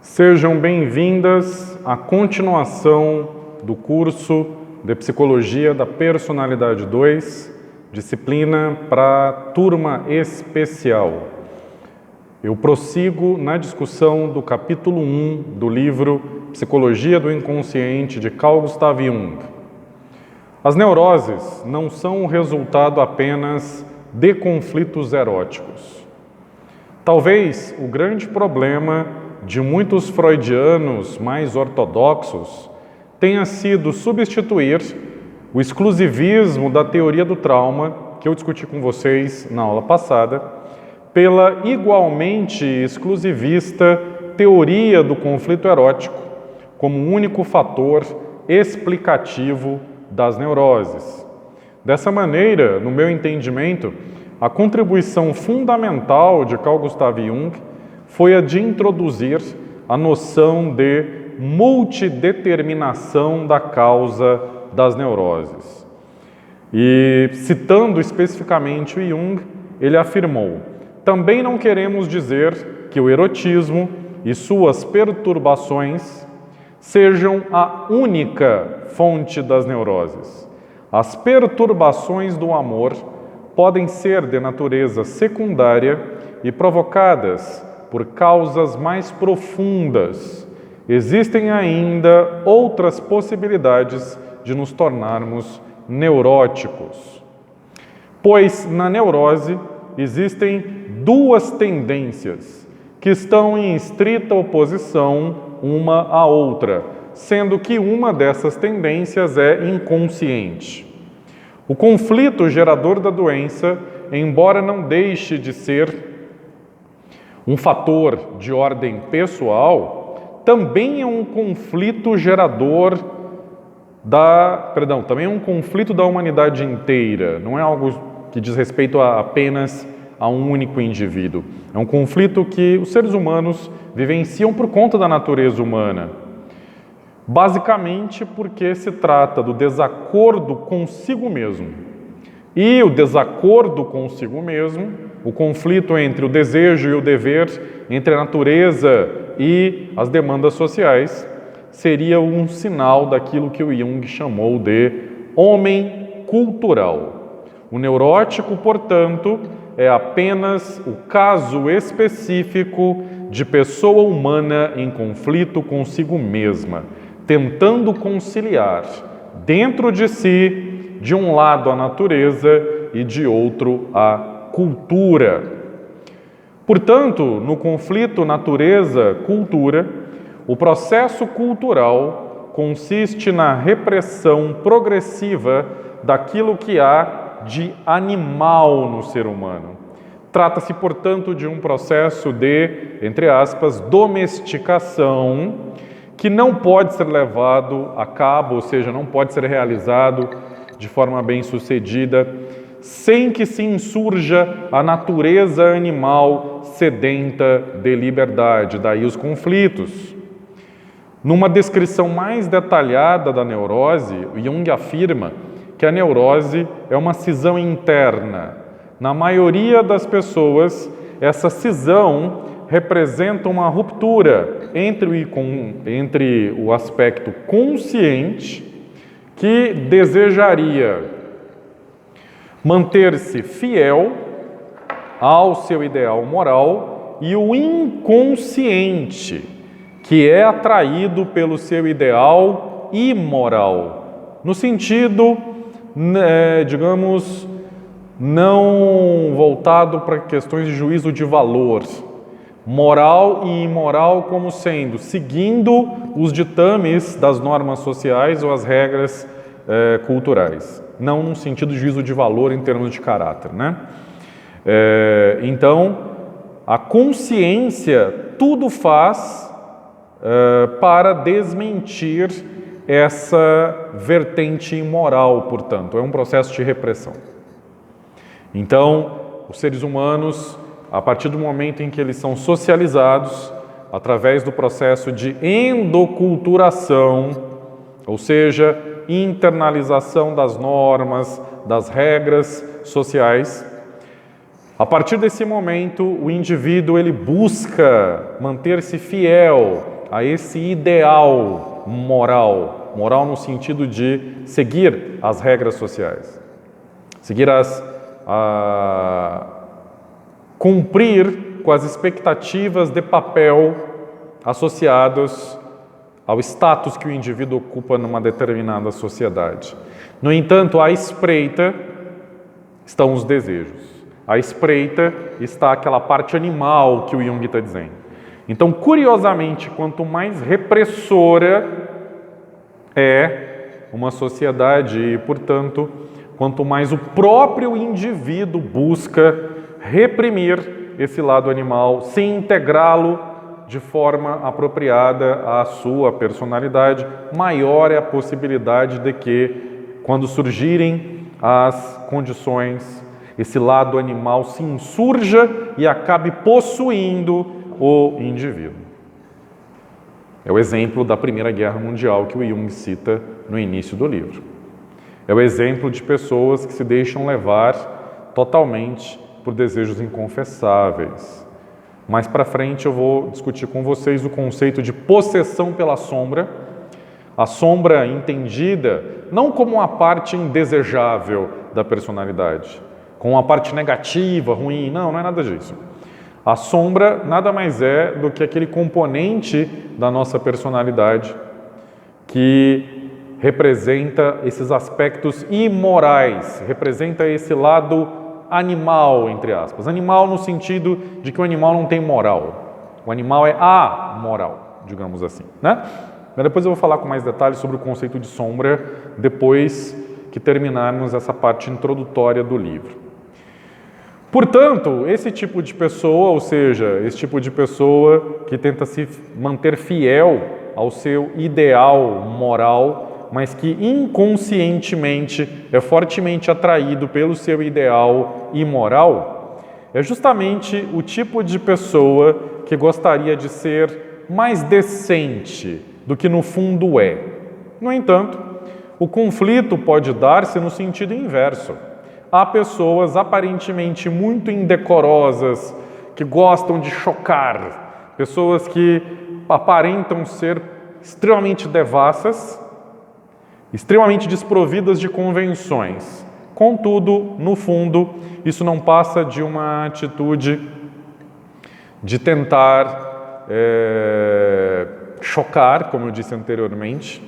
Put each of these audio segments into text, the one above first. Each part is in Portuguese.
Sejam bem-vindas à continuação do curso de Psicologia da Personalidade 2, disciplina para turma especial. Eu prossigo na discussão do capítulo 1 do livro Psicologia do Inconsciente de Carl Gustav Jung. As neuroses não são o resultado apenas de conflitos eróticos. Talvez o grande problema de muitos freudianos mais ortodoxos tenha sido substituir o exclusivismo da teoria do trauma, que eu discuti com vocês na aula passada, pela igualmente exclusivista teoria do conflito erótico como único fator explicativo das neuroses. Dessa maneira, no meu entendimento, a contribuição fundamental de Carl Gustav Jung foi a de introduzir a noção de multideterminação da causa das neuroses. E, citando especificamente o Jung, ele afirmou: também não queremos dizer que o erotismo e suas perturbações sejam a única fonte das neuroses. As perturbações do amor podem ser de natureza secundária e provocadas por causas mais profundas. Existem ainda outras possibilidades de nos tornarmos neuróticos. Pois na neurose existem duas tendências que estão em estrita oposição uma à outra, sendo que uma dessas tendências é inconsciente. O conflito gerador da doença, embora não deixe de ser um fator de ordem pessoal, também é um conflito gerador também é um conflito da humanidade inteira. Não é algo que diz respeito apenas a um único indivíduo. É um conflito que os seres humanos vivenciam por conta da natureza humana. Basicamente porque se trata do desacordo consigo mesmo. E o desacordo consigo mesmo, o conflito entre o desejo e o dever, entre a natureza e as demandas sociais, seria um sinal daquilo que o Jung chamou de homem cultural. O neurótico, portanto, é apenas o caso específico de pessoa humana em conflito consigo mesma, tentando conciliar dentro de si, de um lado a natureza e de outro a cultura. Portanto, no conflito natureza-cultura, o processo cultural consiste na repressão progressiva daquilo que há de animal no ser humano. Trata-se, portanto, de um processo de, entre aspas, domesticação, que não pode ser levado a cabo, ou seja, não pode ser realizado de forma bem-sucedida, sem que se insurja a natureza animal sedenta de liberdade, daí os conflitos. Numa descrição mais detalhada da neurose, Jung afirma que a neurose é uma cisão interna. Na maioria das pessoas, essa cisão representa uma ruptura entre o aspecto consciente, que desejaria manter-se fiel ao seu ideal moral, e o inconsciente, que é atraído pelo seu ideal imoral, no sentido, digamos, não voltado para questões de juízo de valor, moral e imoral como sendo, seguindo os ditames das normas sociais ou as regras culturais, não no sentido de juízo de valor em termos de caráter, né? Então, a consciência tudo faz para desmentir essa vertente imoral, portanto, é um processo de repressão. Então, os seres humanos, a partir do momento em que eles são socializados, através do processo de endoculturação, ou seja, internalização das normas, das regras sociais, A partir desse momento, o indivíduo ele busca manter-se fiel a esse ideal moral, moral no sentido de seguir as regras sociais, seguir cumprir com as expectativas de papel associadas ao status que o indivíduo ocupa numa determinada sociedade. No entanto, à espreita estão os desejos. À espreita está aquela parte animal que o Jung está dizendo. Então, curiosamente, quanto mais repressora é uma sociedade e, portanto, quanto mais o próprio indivíduo busca reprimir esse lado animal, sem integrá-lo de forma apropriada à sua personalidade, maior é a possibilidade de que, quando surgirem as condições, esse lado animal se insurja e acabe possuindo o indivíduo. É o exemplo da Primeira Guerra Mundial que o Jung cita no início do livro. É o exemplo de pessoas que se deixam levar totalmente por desejos inconfessáveis. Mais para frente eu vou discutir com vocês o conceito de possessão pela sombra. A sombra entendida não como uma parte indesejável da personalidade, como uma parte negativa, ruim, não é nada disso. A sombra nada mais é do que aquele componente da nossa personalidade que representa esses aspectos imorais, representa esse lado animal, entre aspas. Animal no sentido de que o animal não tem moral. O animal é amoral, digamos assim, né? Mas depois eu vou falar com mais detalhes sobre o conceito de sombra, depois que terminarmos essa parte introdutória do livro. Portanto, esse tipo de pessoa, ou seja, esse tipo de pessoa que tenta se manter fiel ao seu ideal moral, mas que inconscientemente é fortemente atraído pelo seu ideal imoral, é justamente o tipo de pessoa que gostaria de ser mais decente do que no fundo é. No entanto, o conflito pode dar-se no sentido inverso. Há pessoas aparentemente muito indecorosas, que gostam de chocar, pessoas que aparentam ser extremamente devassas, extremamente desprovidas de convenções. Contudo, no fundo, isso não passa de uma atitude de tentar chocar, como eu disse anteriormente.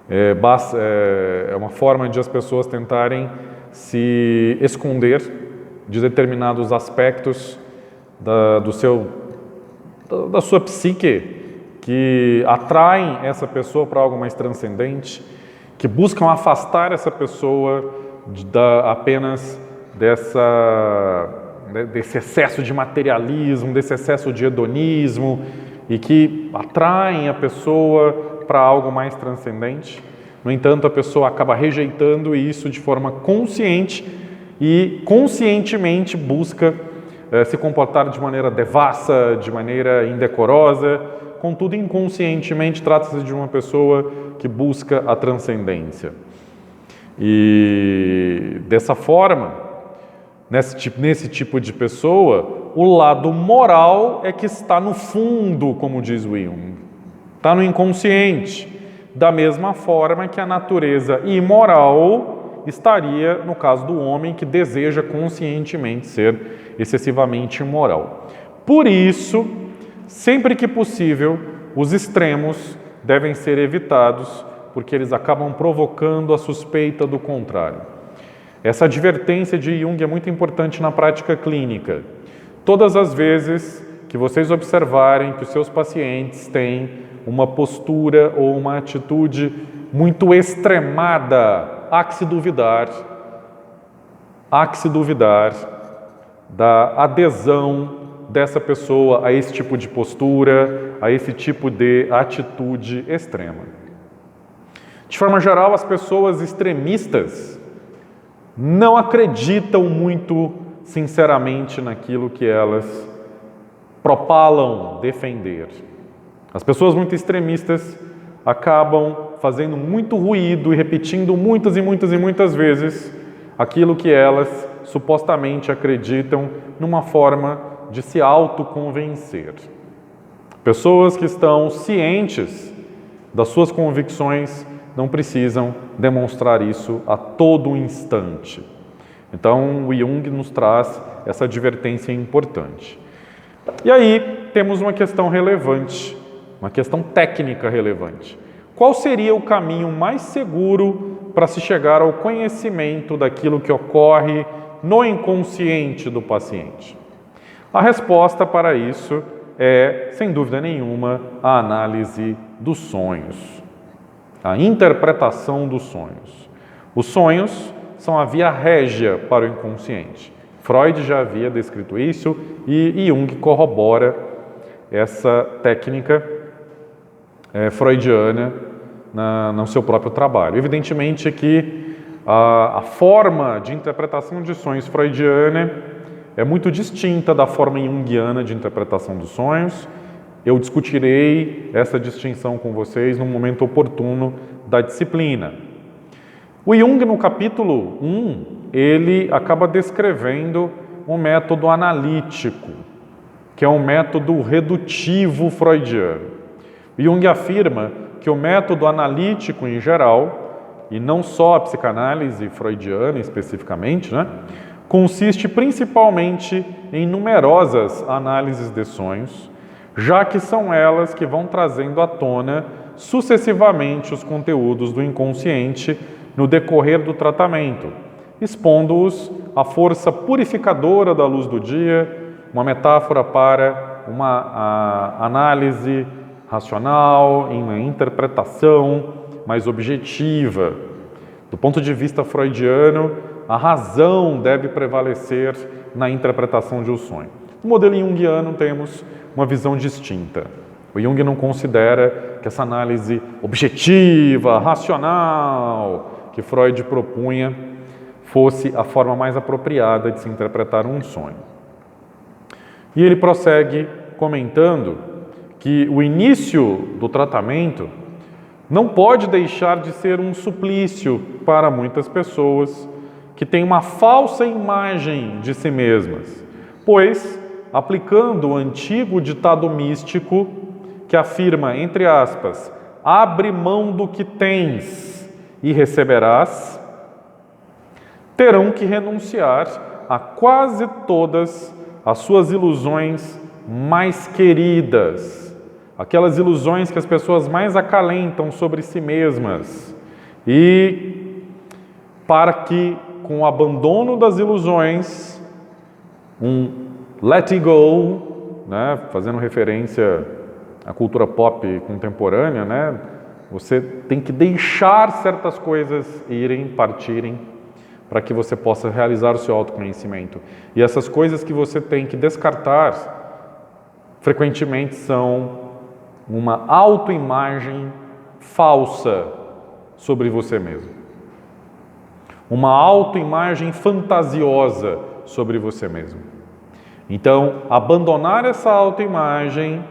É uma forma de as pessoas tentarem se esconder de determinados aspectos da sua psique que atraem essa pessoa para algo mais transcendente, que buscam afastar essa pessoa apenas desse excesso de materialismo, desse excesso de hedonismo, e que atraem a pessoa para algo mais transcendente. No entanto, a pessoa acaba rejeitando isso de forma consciente e conscientemente busca se comportar de maneira devassa, de maneira indecorosa. Contudo, inconscientemente, trata-se de uma pessoa que busca a transcendência. E dessa forma, nesse tipo de pessoa, o lado moral é que está no fundo, como diz o Jung, está no inconsciente. Da mesma forma que a natureza imoral estaria no caso do homem que deseja conscientemente ser excessivamente imoral. Por isso, sempre que possível, os extremos devem ser evitados, porque eles acabam provocando a suspeita do contrário. Essa advertência de Jung é muito importante na prática clínica. Todas as vezes que vocês observarem que os seus pacientes têm uma postura ou uma atitude muito extremada, há que se duvidar da adesão dessa pessoa a esse tipo de postura, a esse tipo de atitude extrema. De forma geral, as pessoas extremistas não acreditam muito sinceramente naquilo que elas propalam defender. As pessoas muito extremistas acabam fazendo muito ruído e repetindo muitas vezes aquilo que elas supostamente acreditam numa forma de se autoconvencer. Pessoas que estão cientes das suas convicções não precisam demonstrar isso a todo instante. Então, o Jung nos traz essa advertência importante. E aí, temos uma questão relevante, uma questão técnica relevante. Qual seria o caminho mais seguro para se chegar ao conhecimento daquilo que ocorre no inconsciente do paciente? A resposta para isso é, sem dúvida nenhuma, a análise dos sonhos, a interpretação dos sonhos. Os sonhos são a via régia para o inconsciente. Freud já havia descrito isso e Jung corrobora essa técnica freudiana no seu próprio trabalho. Evidentemente que a forma de interpretação de sonhos freudiana é muito distinta da forma junguiana de interpretação dos sonhos. Eu discutirei essa distinção com vocês no momento oportuno da disciplina. O Jung, no capítulo 1, ele acaba descrevendo um método analítico, que é um método redutivo freudiano. O Jung afirma que o método analítico em geral, e não só a psicanálise freudiana especificamente, consiste principalmente em numerosas análises de sonhos, já que são elas que vão trazendo à tona sucessivamente os conteúdos do inconsciente no decorrer do tratamento, expondo-os à força purificadora da luz do dia, uma metáfora para uma análise racional, em uma interpretação mais objetiva. Do ponto de vista freudiano, a razão deve prevalecer na interpretação de um sonho. No modelo junguiano temos uma visão distinta. O Jung não considera que essa análise objetiva, racional, que Freud propunha, fosse a forma mais apropriada de se interpretar um sonho. E ele prossegue comentando que o início do tratamento não pode deixar de ser um suplício para muitas pessoas que têm uma falsa imagem de si mesmas, pois, aplicando o antigo ditado místico que afirma, entre aspas, abre mão do que tens e receberás, terão que renunciar a quase todas as suas ilusões mais queridas, aquelas ilusões que as pessoas mais acalentam sobre si mesmas, e para que, com o abandono das ilusões, um letting go, fazendo referência à cultura pop contemporânea, você tem que deixar certas coisas irem, partirem, para que você possa realizar o seu autoconhecimento. E essas coisas que você tem que descartar, frequentemente são uma autoimagem falsa sobre você mesmo. Uma autoimagem fantasiosa sobre você mesmo. Então, abandonar essa autoimagem,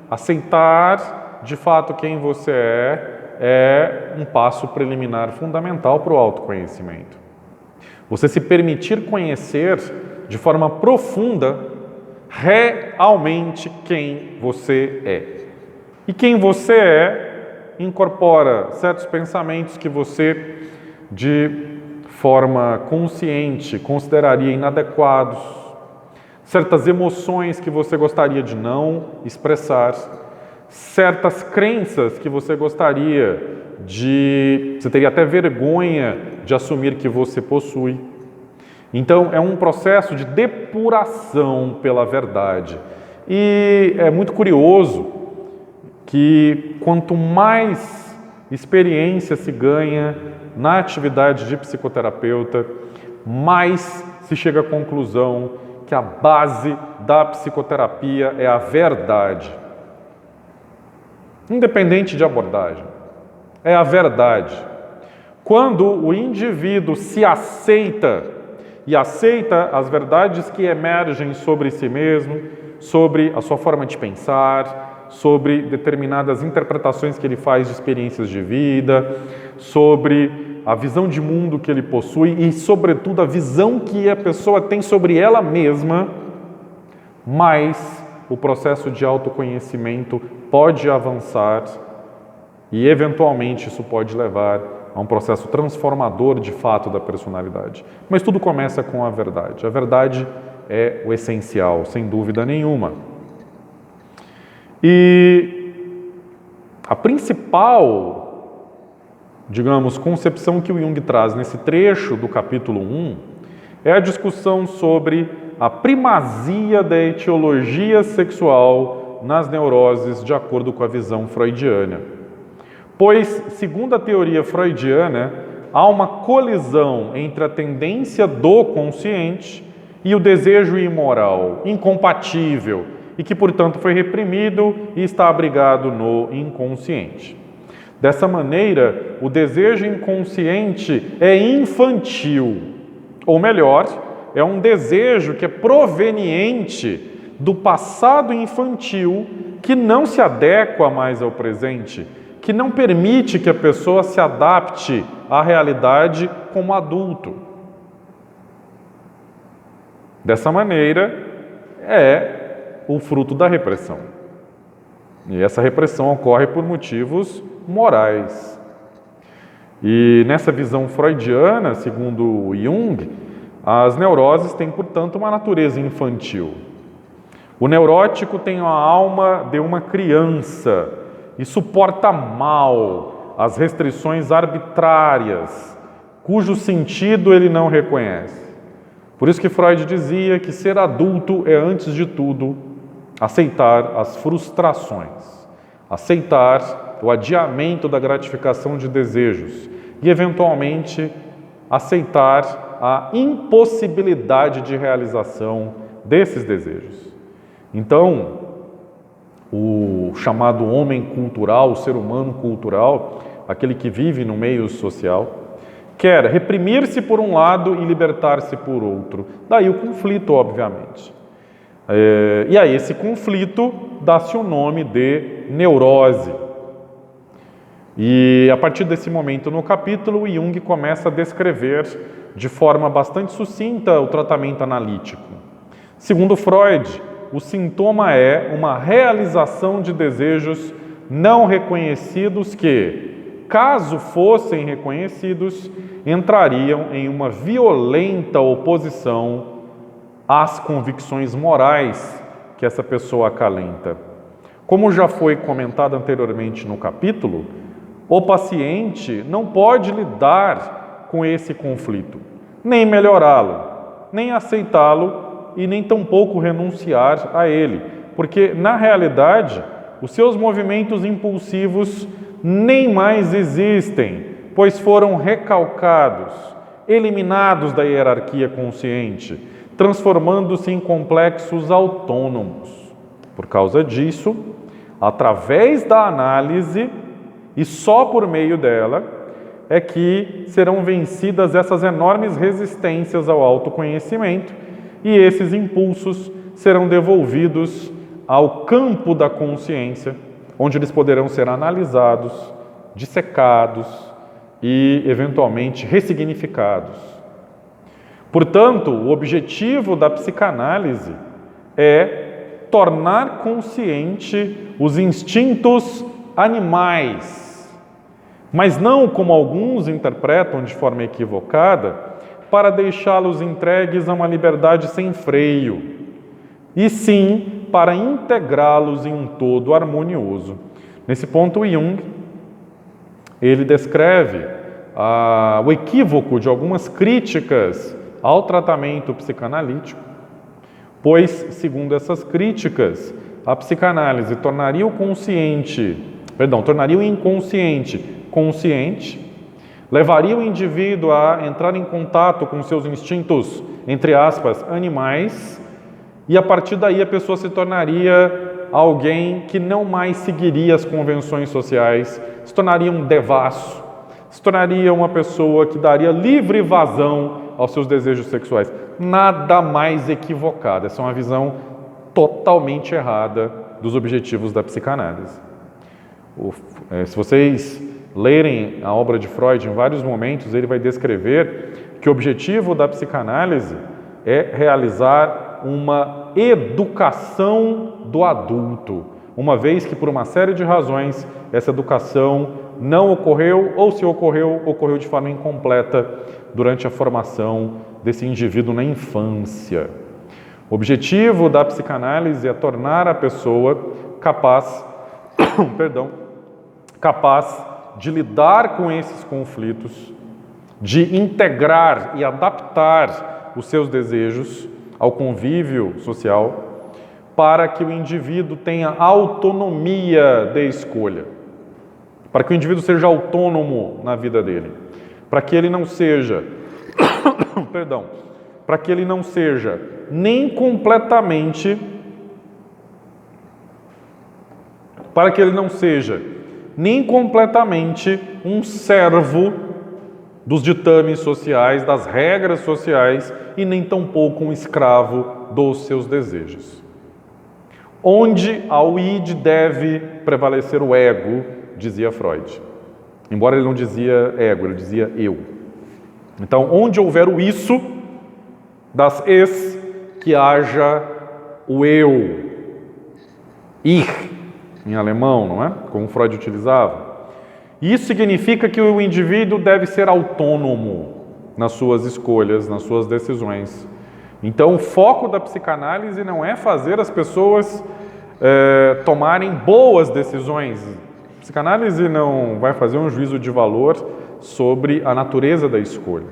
aceitar de fato quem você é um passo preliminar fundamental para o autoconhecimento. Você se permitir conhecer de forma profunda realmente quem você é. E quem você é incorpora certos pensamentos que você, de forma consciente, consideraria inadequados, certas emoções que você gostaria de não expressar, certas crenças que você teria até vergonha de assumir que você possui. Então, é um processo de depuração pela verdade. E é muito curioso que quanto mais experiência se ganha na atividade de psicoterapeuta, mais se chega à conclusão que a base da psicoterapia é a verdade. Independente de abordagem, é a verdade. Quando o indivíduo se aceita e aceita as verdades que emergem sobre si mesmo, sobre a sua forma de pensar, sobre determinadas interpretações que ele faz de experiências de vida, sobre a visão de mundo que ele possui e, sobretudo, a visão que a pessoa tem sobre ela mesma, mais o processo de autoconhecimento pode avançar e, eventualmente, isso pode levar a um processo transformador de fato da personalidade. Mas tudo começa com a verdade. A verdade é o essencial, sem dúvida nenhuma. E a principal, digamos, concepção que o Jung traz nesse trecho do capítulo 1 é a discussão sobre a primazia da etiologia sexual nas neuroses de acordo com a visão freudiana. Pois, segundo a teoria freudiana, há uma colisão entre a tendência do consciente e o desejo imoral, incompatível, e que, portanto, foi reprimido e está abrigado no inconsciente. Dessa maneira, o desejo inconsciente é infantil, ou melhor, é um desejo que é proveniente do passado infantil que não se adequa mais ao presente, que não permite que a pessoa se adapte à realidade como adulto. Dessa maneira, é o fruto da repressão. E essa repressão ocorre por motivos morais. E nessa visão freudiana, segundo Jung, as neuroses têm, portanto, uma natureza infantil. O neurótico tem a alma de uma criança e suporta mal as restrições arbitrárias, cujo sentido ele não reconhece. Por isso que Freud dizia que ser adulto é, antes de tudo, aceitar as frustrações, aceitar o adiamento da gratificação de desejos e, eventualmente, aceitar a impossibilidade de realização desses desejos. Então, o chamado homem cultural, o ser humano cultural, aquele que vive no meio social, quer reprimir-se por um lado e libertar-se por outro. Daí o conflito, obviamente. E a esse conflito dá-se o nome de neurose. E a partir desse momento no capítulo, Jung começa a descrever de forma bastante sucinta o tratamento analítico. Segundo Freud, o sintoma é uma realização de desejos não reconhecidos que, caso fossem reconhecidos, entrariam em uma violenta oposição às convicções morais que essa pessoa acalenta. Como já foi comentado anteriormente no capítulo, o paciente não pode lidar com esse conflito, nem melhorá-lo, nem aceitá-lo e nem tampouco renunciar a ele, porque, na realidade, os seus movimentos impulsivos nem mais existem, pois foram recalcados, eliminados da hierarquia consciente, transformando-se em complexos autônomos. Por causa disso, através da análise, e só por meio dela, é que serão vencidas essas enormes resistências ao autoconhecimento, e esses impulsos serão devolvidos ao campo da consciência, onde eles poderão ser analisados, dissecados e, eventualmente, ressignificados. Portanto, o objetivo da psicanálise é tornar consciente os instintos animais, mas não como alguns interpretam de forma equivocada, para deixá-los entregues a uma liberdade sem freio, e sim para integrá-los em um todo harmonioso. Nesse ponto, Jung, ele descreve o equívoco de algumas críticas ao tratamento psicanalítico, pois, segundo essas críticas, a psicanálise tornaria o inconsciente consciente, levaria o indivíduo a entrar em contato com seus instintos, entre aspas, animais, e a partir daí a pessoa se tornaria alguém que não mais seguiria as convenções sociais, se tornaria um devasso, se tornaria uma pessoa que daria livre vazão aos seus desejos sexuais. Nada mais equivocado. Essa é uma visão totalmente errada dos objetivos da psicanálise. Se vocês lerem a obra de Freud, em vários momentos ele vai descrever que o objetivo da psicanálise é realizar uma educação do adulto, uma vez que por uma série de razões essa educação não ocorreu, ou se ocorreu, ocorreu de forma incompleta durante a formação desse indivíduo na infância. O objetivo da psicanálise é tornar a pessoa capaz, capaz de lidar com esses conflitos, de integrar e adaptar os seus desejos ao convívio social, para que o indivíduo tenha autonomia de escolha, para que o indivíduo seja autônomo na vida dele, para que ele não seja, para que ele não seja nem completamente, um servo dos ditames sociais, das regras sociais, e nem tampouco um escravo dos seus desejos. Onde ao id deve prevalecer o ego, dizia Freud. Embora ele não dizia ego, ele dizia eu. Então, onde houver o isso, das es, que haja o eu. Ich, em alemão, não é? Como Freud utilizava. Isso significa que o indivíduo deve ser autônomo nas suas escolhas, nas suas decisões. Então, o foco da psicanálise não é fazer as pessoas tomarem boas decisões. A psicanálise não vai fazer um juízo de valor sobre a natureza da escolha,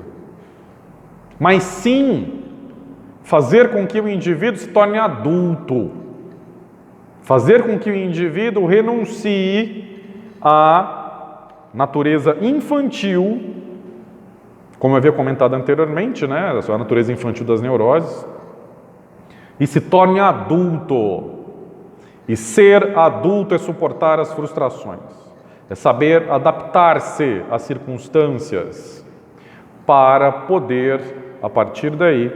mas sim fazer com que o indivíduo se torne adulto, fazer com que o indivíduo renuncie à natureza infantil, como eu havia comentado anteriormente, né, a natureza infantil das neuroses, e se torne adulto. E ser adulto é suportar as frustrações, é saber adaptar-se às circunstâncias para poder, a partir daí,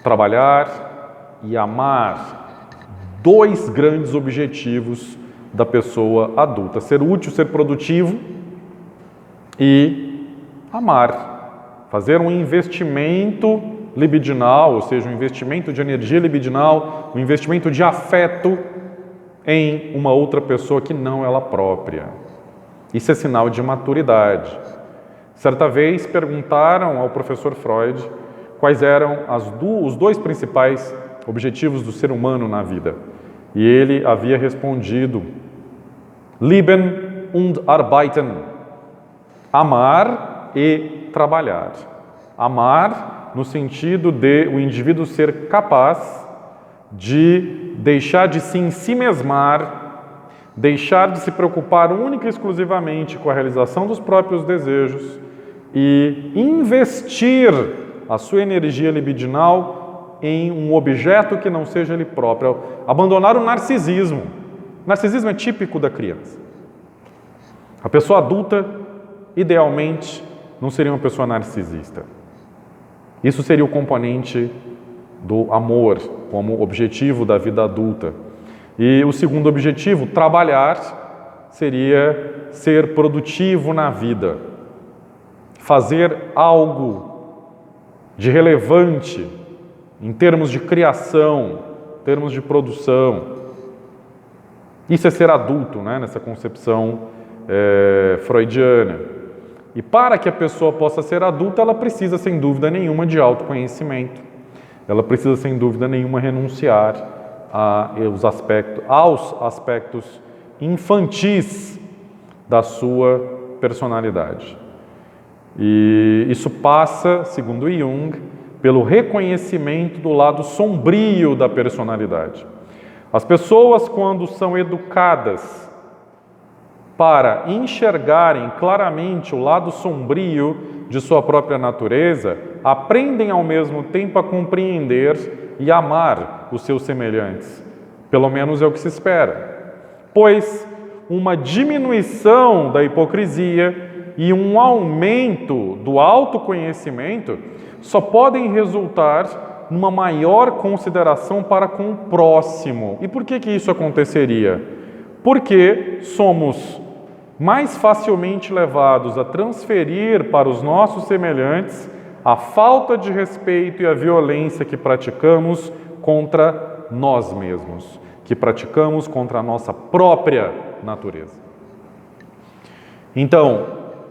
trabalhar e amar. Dois grandes objetivos da pessoa adulta: ser útil, ser produtivo e amar. Fazer um investimento libidinal, ou seja, um investimento de energia libidinal, um investimento de afeto em uma outra pessoa que não ela própria. Isso é sinal de maturidade. Certa vez perguntaram ao professor Freud quais eram os dois principais objetivos do ser humano na vida. E ele havia respondido: Lieben und arbeiten. Amar e trabalhar. Amar no sentido de o indivíduo ser capaz de deixar de se ensimesmar, deixar de se preocupar única e exclusivamente com a realização dos próprios desejos e investir a sua energia libidinal em um objeto que não seja ele próprio. Abandonar o narcisismo. O narcisismo é típico da criança. A pessoa adulta, idealmente, não seria uma pessoa narcisista. Isso seria o componente do amor como objetivo da vida adulta. E o segundo objetivo, trabalhar, seria ser produtivo na vida. Fazer algo de relevante em termos de criação, em termos de produção. Isso é ser adulto, né, nessa concepção freudiana. E para que a pessoa possa ser adulta, ela precisa, sem dúvida nenhuma, de autoconhecimento. Ela precisa, sem dúvida nenhuma, renunciar aos aspectos infantis da sua personalidade. E isso passa, segundo Jung, pelo reconhecimento do lado sombrio da personalidade. As pessoas, quando são educadas para enxergarem claramente o lado sombrio de sua própria natureza, aprendem ao mesmo tempo a compreender e amar os seus semelhantes. Pelo menos é o que se espera. Pois uma diminuição da hipocrisia e um aumento do autoconhecimento só podem resultar numa maior consideração para com o próximo. E por que isso aconteceria? Porque somos mais facilmente levados a transferir para os nossos semelhantes a falta de respeito e a violência que praticamos contra nós mesmos, que praticamos contra a nossa própria natureza. Então,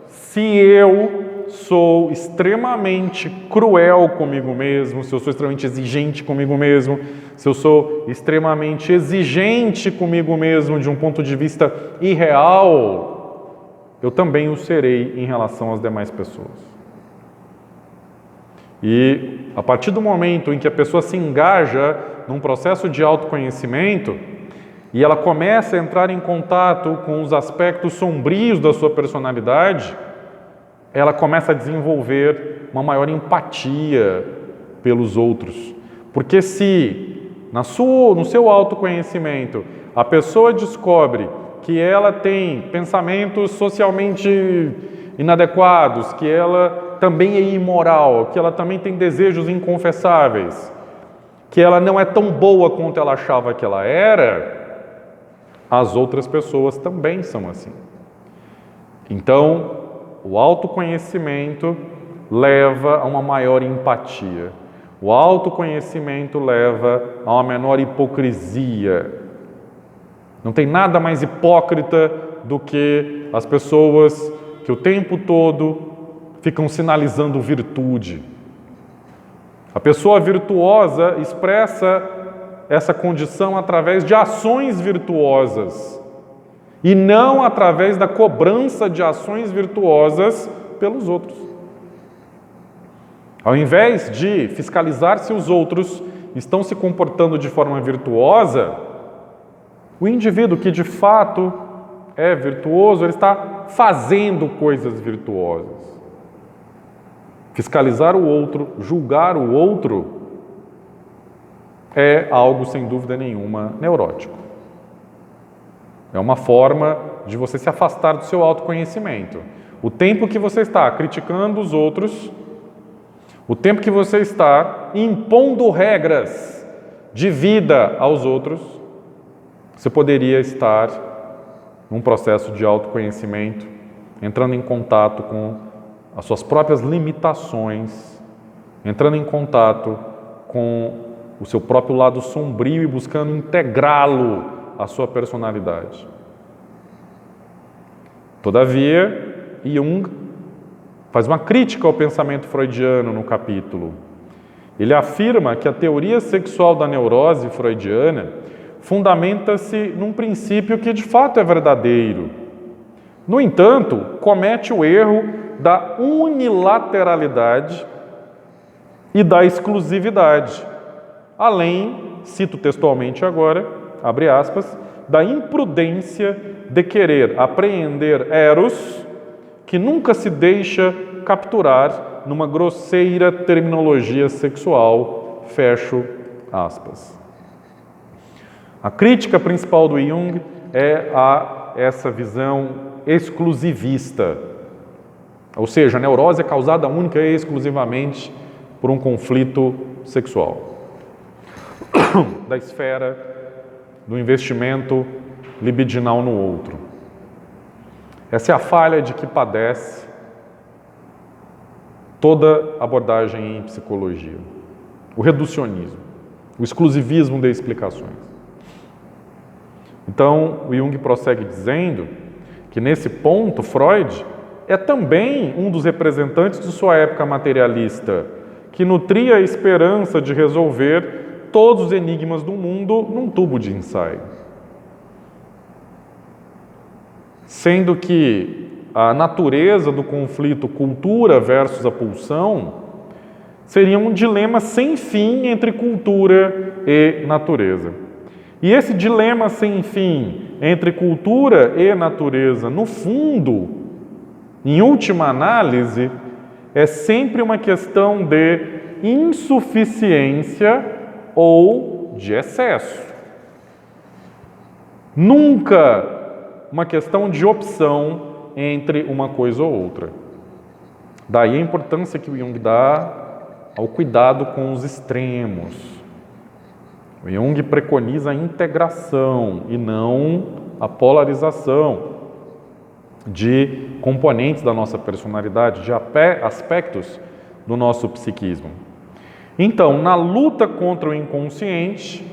se eu sou extremamente cruel comigo mesmo, se eu sou extremamente exigente comigo mesmo, se eu sou extremamente exigente comigo mesmo de um ponto de vista irreal, eu também o serei em relação às demais pessoas. E a partir do momento em que a pessoa se engaja num processo de autoconhecimento e ela começa a entrar em contato com os aspectos sombrios da sua personalidade, ela começa a desenvolver uma maior empatia pelos outros. Porque se no seu autoconhecimento a pessoa descobre que ela tem pensamentos socialmente inadequados, que ela também é imoral, que ela também tem desejos inconfessáveis, que ela não é tão boa quanto ela achava que ela era, as outras pessoas também são assim. Então, o autoconhecimento leva a uma maior empatia. O autoconhecimento leva a uma menor hipocrisia. Não tem nada mais hipócrita do que as pessoas que o tempo todo ficam sinalizando virtude. A pessoa virtuosa expressa essa condição através de ações virtuosas e não através da cobrança de ações virtuosas pelos outros. Ao invés de fiscalizar se os outros estão se comportando de forma virtuosa, o indivíduo que de fato é virtuoso, ele está fazendo coisas virtuosas. Fiscalizar o outro, julgar o outro, é algo, sem dúvida nenhuma, neurótico. É uma forma de você se afastar do seu autoconhecimento. O tempo que você está criticando os outros, o tempo que você está impondo regras de vida aos outros, você poderia estar num processo de autoconhecimento, entrando em contato com as suas próprias limitações, entrando em contato com o seu próprio lado sombrio e buscando integrá-lo à sua personalidade. Todavia, Jung faz uma crítica ao pensamento freudiano no capítulo. Ele afirma que a teoria sexual da neurose freudiana fundamenta-se num princípio que de fato é verdadeiro. No entanto, comete o erro da unilateralidade e da exclusividade, além, cito textualmente agora, abre aspas, da imprudência de querer apreender Eros, que nunca se deixa capturar numa grosseira terminologia sexual, fecho aspas. A crítica principal do Jung é a essa visão exclusivista, ou seja, a neurose é causada única e exclusivamente por um conflito sexual, da esfera do investimento libidinal no outro. Essa é a falha de que padece toda abordagem em psicologia. O reducionismo, o exclusivismo de explicações. Então, o Jung prossegue dizendo que nesse ponto, Freud é também um dos representantes de sua época materialista, que nutria a esperança de resolver todos os enigmas do mundo num tubo de ensaio. Sendo que a natureza do conflito cultura versus a pulsão seria um dilema sem fim entre cultura e natureza. E esse dilema sem fim entre cultura e natureza, no fundo, em última análise, é sempre uma questão de insuficiência ou de excesso. Nunca uma questão de opção entre uma coisa ou outra. Daí a importância que o Jung dá ao cuidado com os extremos. O Jung preconiza a integração e não a polarização. de componentes da nossa personalidade, de aspectos do nosso psiquismo. Então, na luta contra o inconsciente,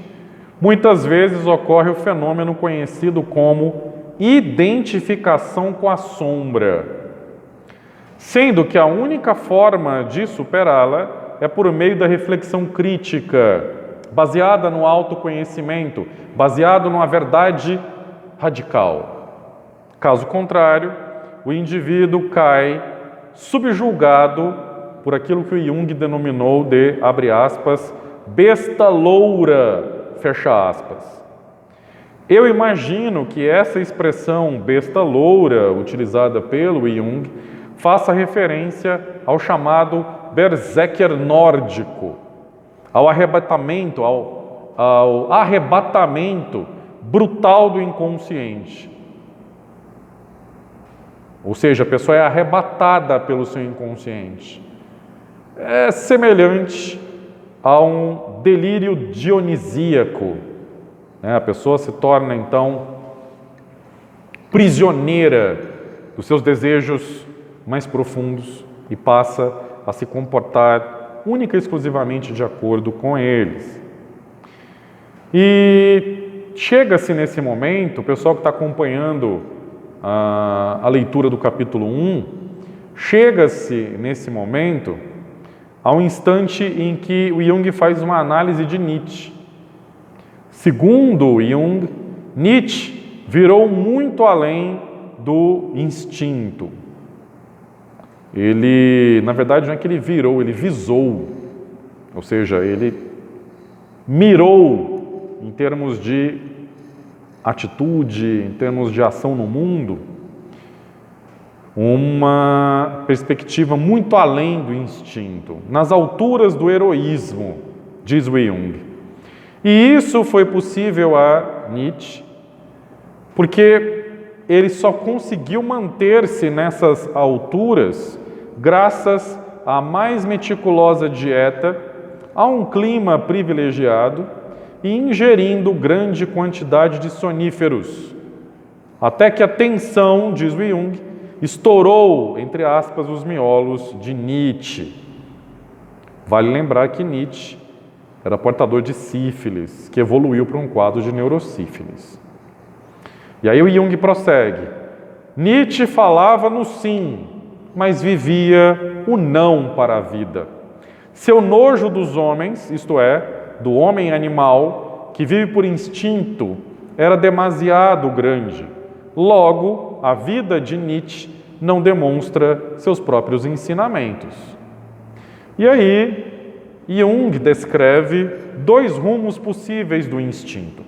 muitas vezes ocorre o fenômeno conhecido como identificação com a sombra, sendo que a única forma de superá-la é por meio da reflexão crítica, baseada no autoconhecimento, baseado numa verdade radical. Caso contrário, o indivíduo cai subjugado por aquilo que o Jung denominou de, abre aspas, besta loura, fecha aspas. Eu imagino que essa expressão besta loura, utilizada pelo Jung, faça referência ao chamado berserker nórdico, ao arrebatamento brutal do inconsciente. Ou seja, a pessoa é arrebatada pelo seu inconsciente. É semelhante a um delírio dionisíaco. A pessoa se torna, então, prisioneira dos seus desejos mais profundos e passa a se comportar única e exclusivamente de acordo com eles. E chega-se nesse momento, o pessoal que está acompanhando a leitura do capítulo 1, chega-se nesse momento ao instante em que o Jung faz uma análise de Nietzsche. Segundo Jung, Nietzsche virou muito além do instinto. Ele, na verdade, não é que ele virou, ele visou. Ou seja, ele mirou em termos de atitude, em termos de ação no mundo, uma perspectiva muito além do instinto, nas alturas do heroísmo, diz o Jung. E isso foi possível a Nietzsche porque ele só conseguiu manter-se nessas alturas graças à mais meticulosa dieta, a um clima privilegiado e ingerindo grande quantidade de soníferos, até que a tensão, diz o Jung, estourou, entre aspas, os miolos de Nietzsche. Vale lembrar que Nietzsche era portador de sífilis, que evoluiu para um quadro de neurosífilis. E aí o Jung prossegue. Nietzsche falava no sim, mas vivia o não para a vida. Seu nojo dos homens, isto é, do homem animal, que vive por instinto, era demasiado grande. Logo, a vida de Nietzsche não demonstra seus próprios ensinamentos. E aí, Jung descreve dois rumos possíveis do instinto.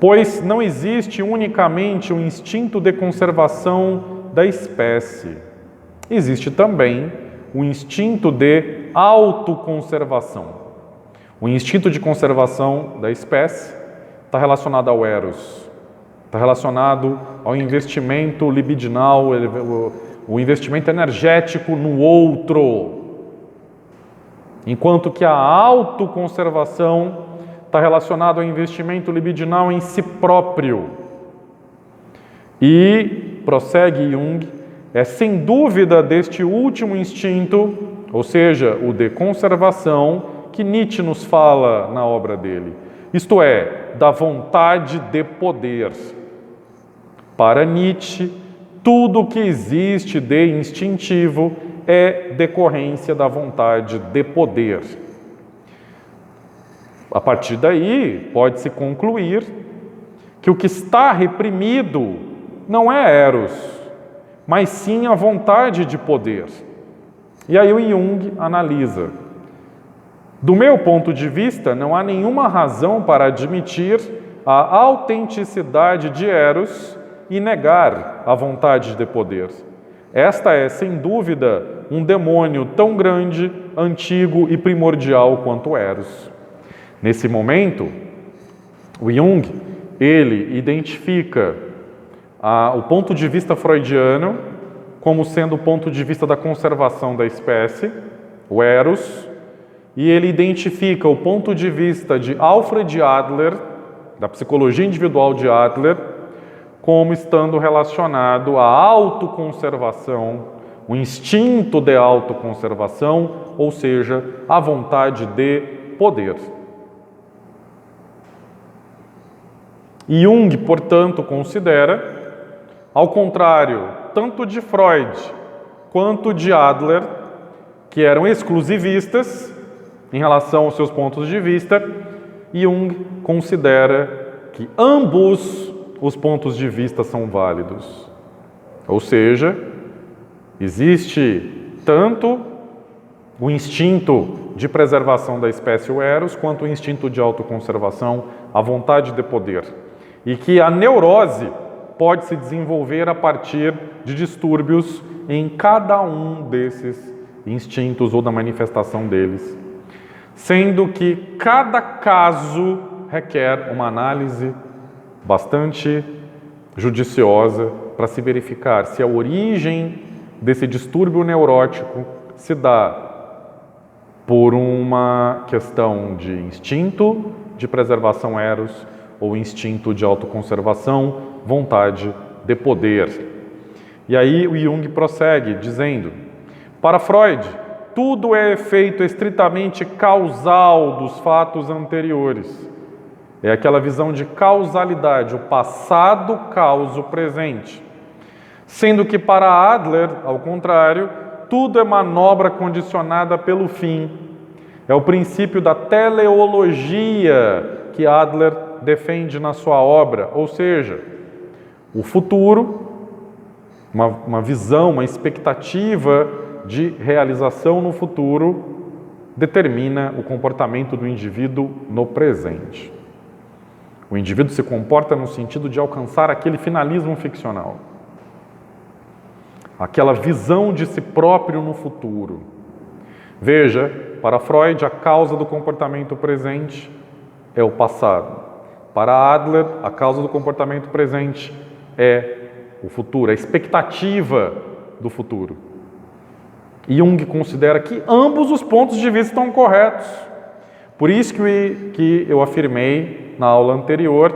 Pois não existe unicamente o instinto de conservação da espécie. Existe também o instinto de autoconservação. O instinto de conservação da espécie está relacionado ao eros, está relacionado ao investimento libidinal, o investimento energético no outro. Enquanto que a autoconservação está relacionado ao investimento libidinal em si próprio. E, prossegue Jung, é sem dúvida deste último instinto, ou seja, o de conservação, que Nietzsche nos fala na obra dele. Isto é, da vontade de poder. Para Nietzsche, tudo o que existe de instintivo é decorrência da vontade de poder. A partir daí, pode-se concluir que o que está reprimido não é eros, mas sim a vontade de poder. E aí o Jung analisa. Do meu ponto de vista, não há nenhuma razão para admitir a autenticidade de eros e negar a vontade de poder. Esta é, sem dúvida, um demônio tão grande, antigo e primordial quanto eros. Nesse momento, o Jung, ele identifica o ponto de vista freudiano como sendo o ponto de vista da conservação da espécie, o eros, e ele identifica o ponto de vista de Alfred Adler, da psicologia individual de Adler, como estando relacionado à autoconservação, o instinto de autoconservação, ou seja, a vontade de poder. Jung, portanto, considera, ao contrário, tanto de Freud quanto de Adler, que eram exclusivistas em relação aos seus pontos de vista, Jung considera que ambos os pontos de vista são válidos. Ou seja, existe tanto o instinto de preservação da espécie, o eros, quanto o instinto de autoconservação, a vontade de poder. E que a neurose pode se desenvolver a partir de distúrbios em cada um desses instintos ou da manifestação deles. Sendo que cada caso requer uma análise bastante judiciosa para se verificar se a origem desse distúrbio neurótico se dá por uma questão de instinto de preservação eros ou instinto de autoconservação, vontade de poder. E aí o Jung prossegue dizendo: para Freud, tudo é efeito estritamente causal dos fatos anteriores. É aquela visão de causalidade, o passado causa o presente. Sendo que para Adler, ao contrário, tudo é manobra condicionada pelo fim. É o princípio da teleologia que Adler defende na sua obra, ou seja, o futuro, uma visão, uma expectativa de realização no futuro, determina o comportamento do indivíduo no presente. O indivíduo se comporta no sentido de alcançar aquele finalismo ficcional, aquela visão de si próprio no futuro. Veja, para Freud, a causa do comportamento presente é o passado. Para Adler, a causa do comportamento presente é o futuro, a expectativa do futuro. Jung considera que ambos os pontos de vista estão corretos. Por isso que eu afirmei na aula anterior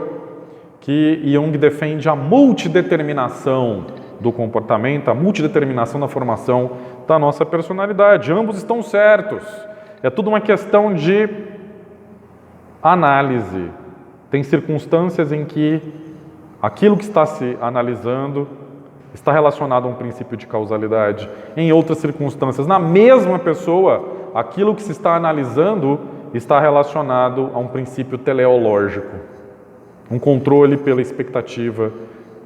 que Jung defende a multideterminação do comportamento, a multideterminação da formação da nossa personalidade. Ambos estão certos. É tudo uma questão de análise. Tem circunstâncias em que aquilo que está se analisando está relacionado a um princípio de causalidade. Em outras circunstâncias, na mesma pessoa, aquilo que se está analisando está relacionado a um princípio teleológico, um controle pela expectativa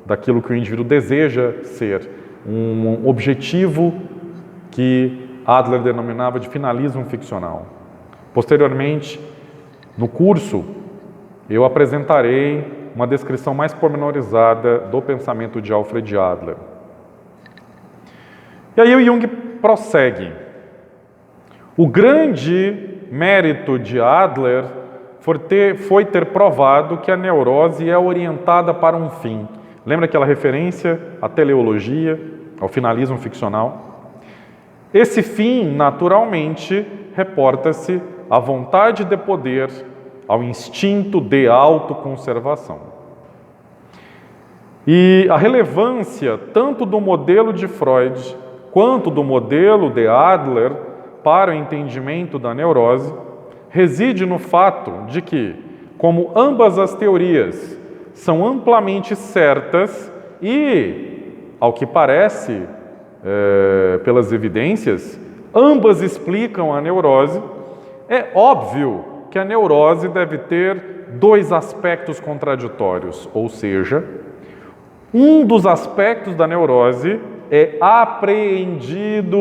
daquilo que o indivíduo deseja ser, um objetivo que Adler denominava de finalismo ficcional. Posteriormente, no curso, eu apresentarei uma descrição mais pormenorizada do pensamento de Alfred Adler. E aí o Jung prossegue. O grande mérito de Adler foi ter provado que a neurose é orientada para um fim. Lembra aquela referência à teleologia, ao finalismo ficcional? Esse fim, naturalmente, reporta-se à vontade de poder, ao instinto de autoconservação. E a relevância tanto do modelo de Freud quanto do modelo de Adler para o entendimento da neurose reside no fato de que, como ambas as teorias são amplamente certas e, ao que parece, pelas evidências, ambas explicam a neurose, é óbvio que a neurose deve ter dois aspectos contraditórios, ou seja, um dos aspectos da neurose é apreendido,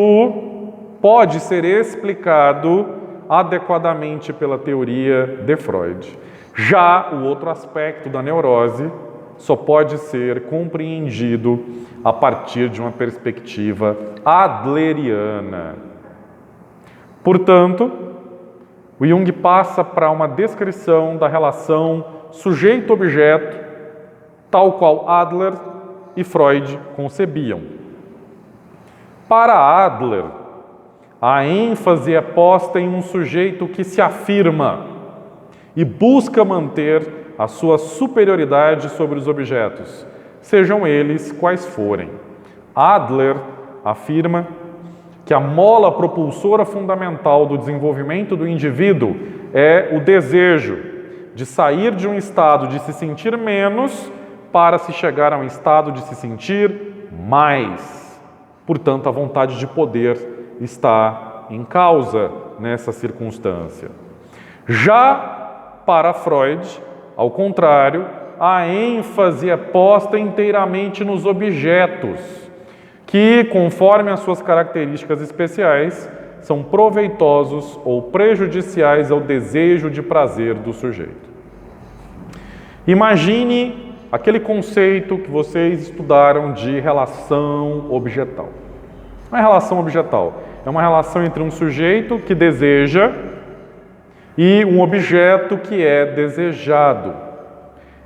pode ser explicado adequadamente pela teoria de Freud. Já o outro aspecto da neurose só pode ser compreendido a partir de uma perspectiva adleriana. Portanto, o Jung passa para uma descrição da relação sujeito-objeto, tal qual Adler e Freud concebiam. Para Adler, a ênfase é posta em um sujeito que se afirma e busca manter a sua superioridade sobre os objetos, sejam eles quais forem. Adler afirma que a mola propulsora fundamental do desenvolvimento do indivíduo é o desejo de sair de um estado de se sentir menos para se chegar a um estado de se sentir mais. Portanto, a vontade de poder está em causa nessa circunstância. Já para Freud, ao contrário, a ênfase é posta inteiramente nos objetos, que, conforme as suas características especiais, são proveitosos ou prejudiciais ao desejo de prazer do sujeito. Imagine aquele conceito que vocês estudaram de relação objetal. Não é relação objetal, é uma relação entre um sujeito que deseja e um objeto que é desejado.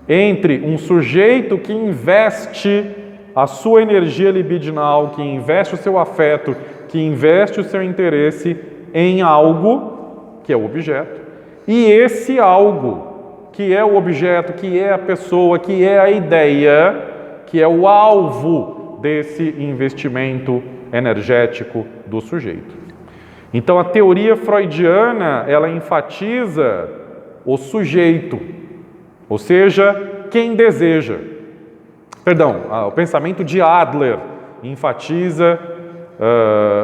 Entre um sujeito que investe a sua energia libidinal, que investe o seu afeto, que investe o seu interesse em algo, que é o objeto, e esse algo, que é o objeto, que é a pessoa, que é a ideia, que é o alvo desse investimento energético do sujeito. Então, a teoria freudiana, ela enfatiza o sujeito, ou seja, quem deseja. O pensamento de Adler enfatiza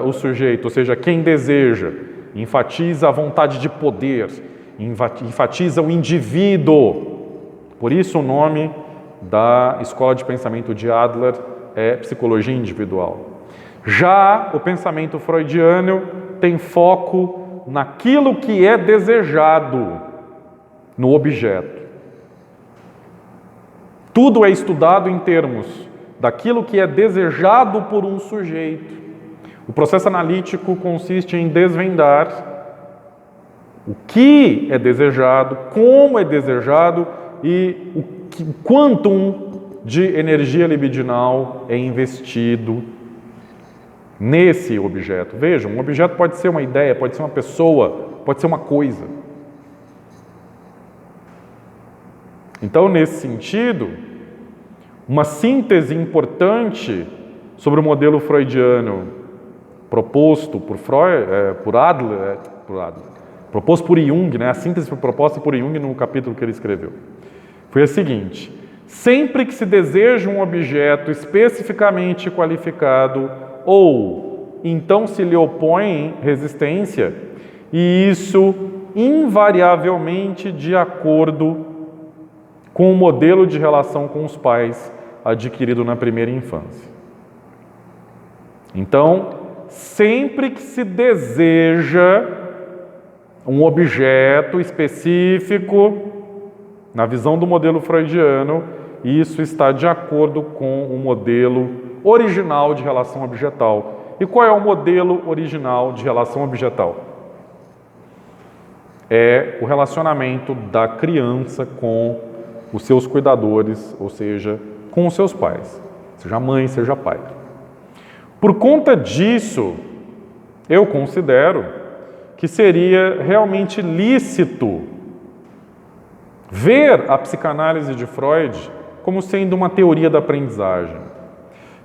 o sujeito, ou seja, quem deseja, enfatiza a vontade de poder, enfatiza o indivíduo. Por isso o nome da escola de pensamento de Adler é psicologia individual. Já o pensamento freudiano tem foco naquilo que é desejado, no objeto. Tudo é estudado em termos daquilo que é desejado por um sujeito. O processo analítico consiste em desvendar o que é desejado, como é desejado e o quantum de energia libidinal é investido nesse objeto. Vejam, um objeto pode ser uma ideia, pode ser uma pessoa, pode ser uma coisa. Então, nesse sentido, uma síntese importante sobre o modelo freudiano proposto por Adler, proposto por Jung, a síntese foi proposta por Jung no capítulo que ele escreveu, foi a seguinte: sempre que se deseja um objeto especificamente qualificado ou então se lhe opõe resistência, e isso invariavelmente de acordo com o modelo de relação com os pais adquirido na primeira infância. Então, sempre que se deseja um objeto específico, na visão do modelo freudiano, isso está de acordo com o modelo original de relação objetal. E qual é o modelo original de relação objetal? É o relacionamento da criança com os seus cuidadores, ou seja, com os seus pais, seja mãe, seja pai. Por conta disso, eu considero que seria realmente lícito ver a psicanálise de Freud como sendo uma teoria da aprendizagem,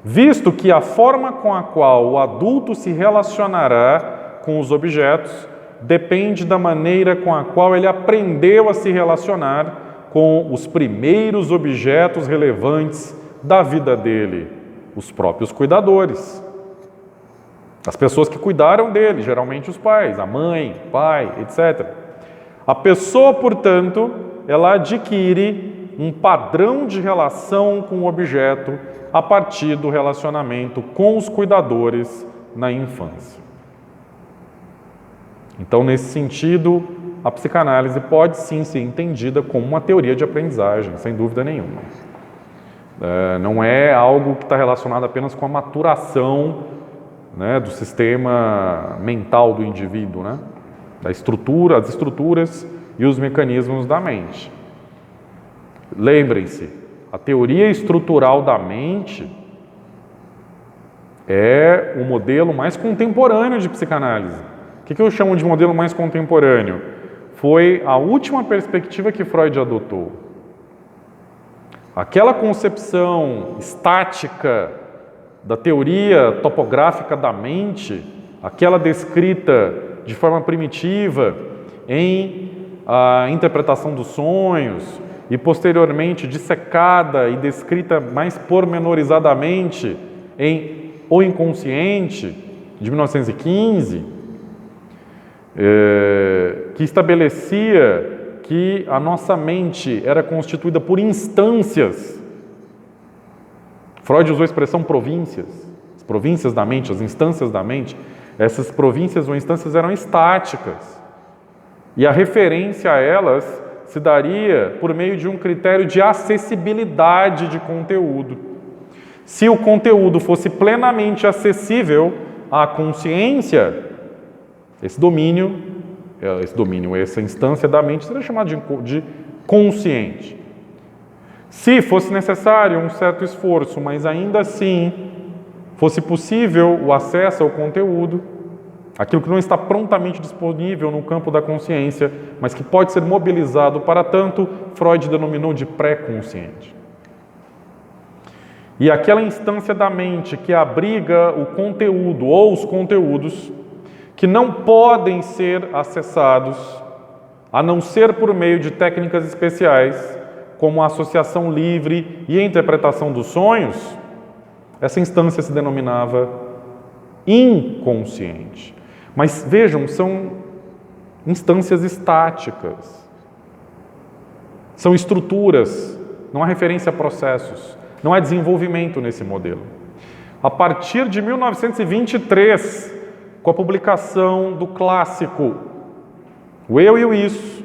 visto que a forma com a qual o adulto se relacionará com os objetos depende da maneira com a qual ele aprendeu a se relacionar com os primeiros objetos relevantes da vida dele, os próprios cuidadores. As pessoas que cuidaram dele, geralmente os pais, a mãe, o pai, etc. A pessoa, portanto, ela adquire um padrão de relação com o objeto a partir do relacionamento com os cuidadores na infância. Então, nesse sentido, a psicanálise pode sim ser entendida como uma teoria de aprendizagem, sem dúvida nenhuma. Não é algo que está relacionado apenas com a maturação, do sistema mental do indivíduo, da estrutura, as estruturas e os mecanismos da mente. Lembrem-se, a teoria estrutural da mente é o modelo mais contemporâneo de psicanálise. O que eu chamo de modelo mais contemporâneo? Foi a última perspectiva que Freud adotou. Aquela concepção estática da teoria topográfica da mente, aquela descrita de forma primitiva em a interpretação dos sonhos e posteriormente dissecada e descrita mais pormenorizadamente em O Inconsciente, de 1915, que estabelecia que a nossa mente era constituída por instâncias. Freud usou a expressão províncias, as províncias da mente, as instâncias da mente. Essas províncias ou instâncias eram estáticas. E a referência a elas se daria por meio de um critério de acessibilidade de conteúdo. Se o conteúdo fosse plenamente acessível à consciência, essa instância da mente seria chamada de consciente. Se fosse necessário um certo esforço, mas ainda assim fosse possível o acesso ao conteúdo, aquilo que não está prontamente disponível no campo da consciência, mas que pode ser mobilizado para tanto, Freud denominou de pré-consciente. E aquela instância da mente que abriga o conteúdo ou os conteúdos que não podem ser acessados, a não ser por meio de técnicas especiais, como a associação livre e a interpretação dos sonhos, essa instância se denominava inconsciente. Mas vejam, são instâncias estáticas, são estruturas, não há referência a processos, não há desenvolvimento nesse modelo. A partir de 1923, com a publicação do clássico O Eu e o Isso,